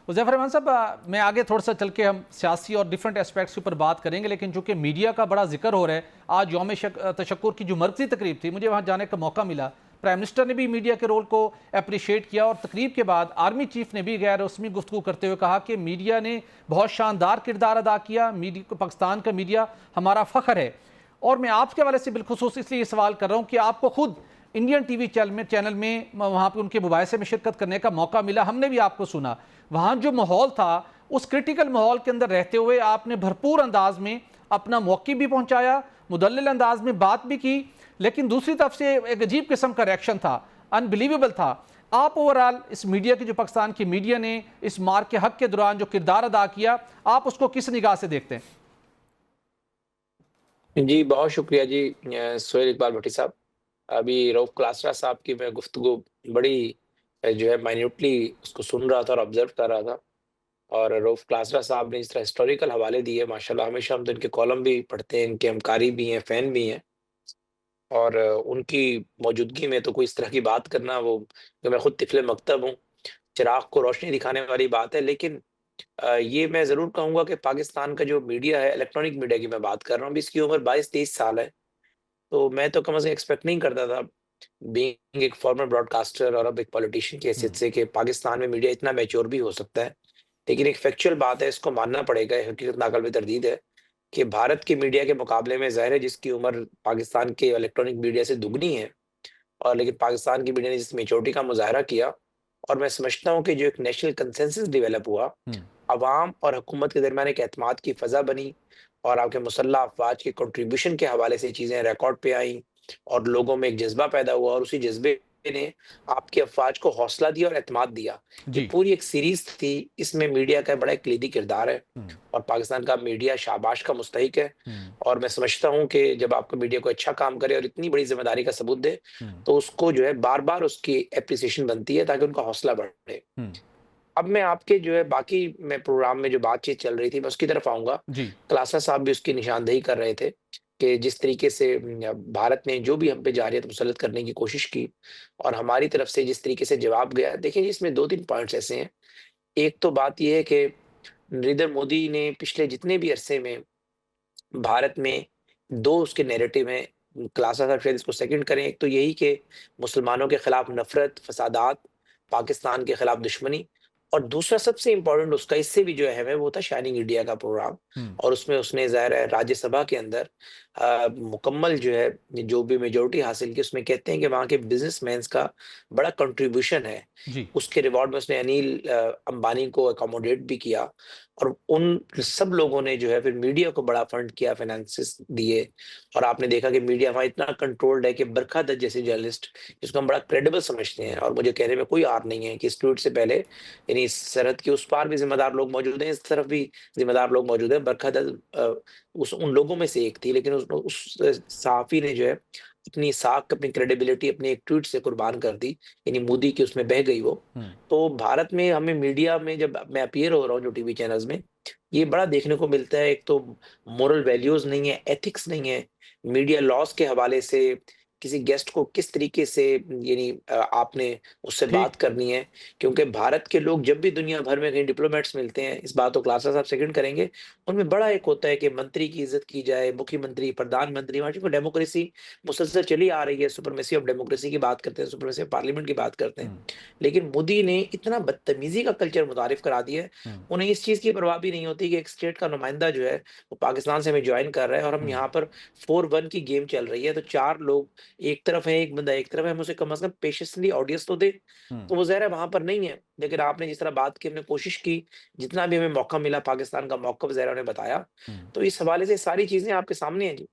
हुज़ैफ़ रहमान साहब, मैं आगे थोड़ा सा चल के हम सियासी और डिफरेंट एस्पेक्ट्स के ऊपर बात करेंगे, लेकिन चूंकि मीडिया का बड़ा जिक्र हो रहा है, आज यौम तशक्कुर की जो मरकज़ी तकरीब थी, मुझे वहाँ जाने का मौका मिला। प्राइम मिनिस्टर ने भी मीडिया के रोल को अप्रिशिएट किया और तकरीब के बाद आर्मी चीफ ने भी गैर रस्मी गुफ्तगू करते हुए कहा कि मीडिया ने बहुत शानदार किरदार अदा किया, मीडिया पाकिस्तान का मीडिया हमारा फ़ख्र है। और मैं आपके हवाले से बिलखुसूस इसलिए ये सवाल कर रहा हूँ कि आपको खुद इंडियन टीवी चैनल में वहाँ पे उनके मुबाहिसे में शिरकत करने का मौका मिला, हमने भी आपको सुना। वहाँ जो माहौल था, उस क्रिटिकल माहौल के अंदर रहते हुए आपने भरपूर अंदाज में अपना मौक़िफ़ भी पहुँचाया, मुदल्लिल अंदाज में बात भी की, लेकिन दूसरी तरफ से एक अजीब किस्म का रिएक्शन था, अनबिलीवेबल था। आप ओवरऑल इस मीडिया की, जो पाकिस्तान की मीडिया ने इस मार के हक के दौरान जो किरदार अदा किया, आप उसको किस निगाह से देखते हैं? जी, बहुत शुक्रिया जी सोहेल इकबाल भट्टी साहब। अभी रऊफ़ क्लासरा साहब की मैं गुफ्तगू बड़ी जो है माइन्यूटली उसको सुन रहा था और ऑब्ज़र्व कर रहा था। और रऊफ़ क्लासरा साहब ने इस तरह हिस्टोरिकल हवाले दिए माशाल्लाह, हमेशा हम तो इनके कॉलम भी पढ़ते हैं, इनके हम कारी भी हैं, फ़ैन भी हैं। और उनकी मौजूदगी में तो कोई इस तरह की बात करना, वो कि मैं खुद तिफ़्ल मकतब हूँ, चिराग को रोशनी दिखाने वाली बात है। लेकिन ये मैं ज़रूर कहूँगा कि पाकिस्तान का जो मीडिया है, इलेक्ट्रॉनिक मीडिया की मैं बात कर रहा हूँ, अभी इसकी उम्र 22-23 साल है। तो मैं तो कम से कम एक्सपेक्ट नहीं करता था, बीइंग एक फॉर्मर ब्रॉडकास्टर और अब एक पॉलिटिशियन की हैसियत से, कि पाकिस्तान में मीडिया इतना मैच्योर भी हो सकता है। लेकिन एक फैक्चुअल बात है, इसको मानना पड़ेगा, ये हकीकत नाकल में तरदीद है, कि भारत के मीडिया के मुकाबले में ज़ाहिर है जिसकी उम्र पाकिस्तान के इलेक्ट्रॉनिक मीडिया से दुगनी है, और लेकिन पाकिस्तान की मीडिया ने जिस मैच्योरिटी का मुज़ाहरा किया, और मैं समझता हूँ कि जो एक नेशनल कंसेंसस डेवलप हुआ, अवाम और हुकूमत के दरमियान एक एतमाद की फ़ज़ा बनी, और आपके मुसल्लह अफ़वाज के कंट्रीब्यूशन के हवाले से चीज़ें रिकॉर्ड पे आईं, और लोगों में एक जज़्बा पैदा हुआ, और उसी जज़्बे ने आपकी अफ़वाज को हौसला दिया और एतमाद दिया। ये जी। पूरी एक सीरीज़ थी, इसमें मीडिया का बड़ा एक कलीदी किरदार है, और पाकिस्तान का मीडिया शाबाश का मुस्तहिक है। और मैं समझता हूँ कि जब आपका मीडिया कोई अच्छा काम करे और इतनी बड़ी ज़िम्मेदारी का सबूत दे, तो उसको जो है बार-बार उसकी एप्रिसिएशन बनती है, ताकि उनका हौसला बढ़े। अब मैं आपके जो है बाकी मैं प्रोग्राम में जो बातचीत चल रही थी, मैं उसकी तरफ आऊँगा। जी। क्लासा साहब भी उसकी निशानदेही कर रहे थे, कि जिस तरीके से भारत ने जो भी हम पे जारयत मुसल्लत करने की कोशिश की, और हमारी तरफ से जिस तरीके से जवाब गया। देखिए जी, इसमें 2-3 पॉइंट्स ऐसे हैं। एक तो बात ये है कि नरेंद्र मोदी ने पिछले जितने भी अरसे में भारत में 2 उसके नैरेटिव हैं, क्लासा साहब शायद इसको सेकंड करें। एक तो यही कि मुसलमानों के खिलाफ नफ़रत, फ़सादात, पाकिस्तान के खिलाफ दुश्मनी, और दूसरा सबसे इम्पोर्टेंट उसका, इससे भी जो अहम है, वो था शाइनिंग इंडिया का प्रोग्राम। और उसमें उसने ज़ाहिर है राज्यसभा के अंदर मुकम्मल जो है, जो भी मेजॉरिटी हासिल की, उसमें कहते हैं कि वहाँ के बिज़नेसमैन्स का बड़ा कंट्रीब्यूशन है। जी। उसके रिवॉर्ड में उसने अनिल अंबानी को अकोमोडेट भी किया, और उन सब लोगों ने जो है फिर मीडिया को बड़ा फंड किया, फाइनेंसेस दिए। और आपने देखा कि मीडिया वहाँ इतना कंट्रोल्ड है कि बरखा दत्त जैसे जर्नलिस्ट, जिसको हम बड़ा क्रेडिबल समझते हैं, और मुझे कहने में कोई आर नहीं है कि इस ट्वीट से पहले, यानी इस सरहद के उस पार भी ज़िम्मेदार लोग मौजूद हैं, इस तरफ भी ज़िम्मेदार लोग मौजूद हैं। बरखा दत्त उस उन लोगों में से एक थी, लेकिन उस सहाफ़ी ने जो है अपनी साख, अपनी क्रेडिबिलिटी अपने एक ट्वीट से कुर्बान कर दी, यानी मोदी की उसमें बह गई वो। तो भारत में हमें मीडिया में जब मैं अपीयर हो रहा हूँ जो टीवी चैनल्स में, ये बड़ा देखने को मिलता है। एक तो मोरल वैल्यूज़ नहीं है, एथिक्स नहीं है, मीडिया लॉज़ के हवाले से किसी गेस्ट को किस तरीके से, यानी आपने उससे बात ठीक। करनी है। क्योंकि भारत के लोग जब भी दुनिया भर में कहीं डिप्लोमेट्स मिलते हैं, इस बात को क्लासा साहब सेकंड करेंगे, उनमें बड़ा एक होता है कि मंत्री की इज़्ज़त की जाए, मुख्यमंत्री, प्रधानमंत्री, वहाँ चूँकि डेमोक्रेसी मुसलसल चली आ रही है, सुप्रीमेसी ऑफ डेमोक्रेसी की बात करते हैं, सुप्रीमेसी ऑफ पार्लियामेंट की बात करते हैं। लेकिन मोदी ने इतना बदतमीज़ी का कल्चर मुतारिफ करा दिया है, उन्हें इस चीज़ की परवाह भी नहीं होती कि एक स्टेट का नुमाइंदा जो है, वो पाकिस्तान से हमें जॉइन कर रहा है, और हम यहाँ पर 4-1 की गेम चल रही है, तो 4 लोग एक तरफ है, एक बंदा एक तरफ है, हम उसे कम से कम पेशेंसली ऑडियंस तो दें। तो वो ज़ाहिर है वहाँ पर नहीं है। लेकिन आपने जिस तरह बात की, हमने कोशिश की, जितना भी हमें मौका मिला, पाकिस्तान का मौक़िफ़ ज़ाहिर है उन्हें बताया। तो इस हवाले से सारी चीज़ें आपके सामने हैं जी।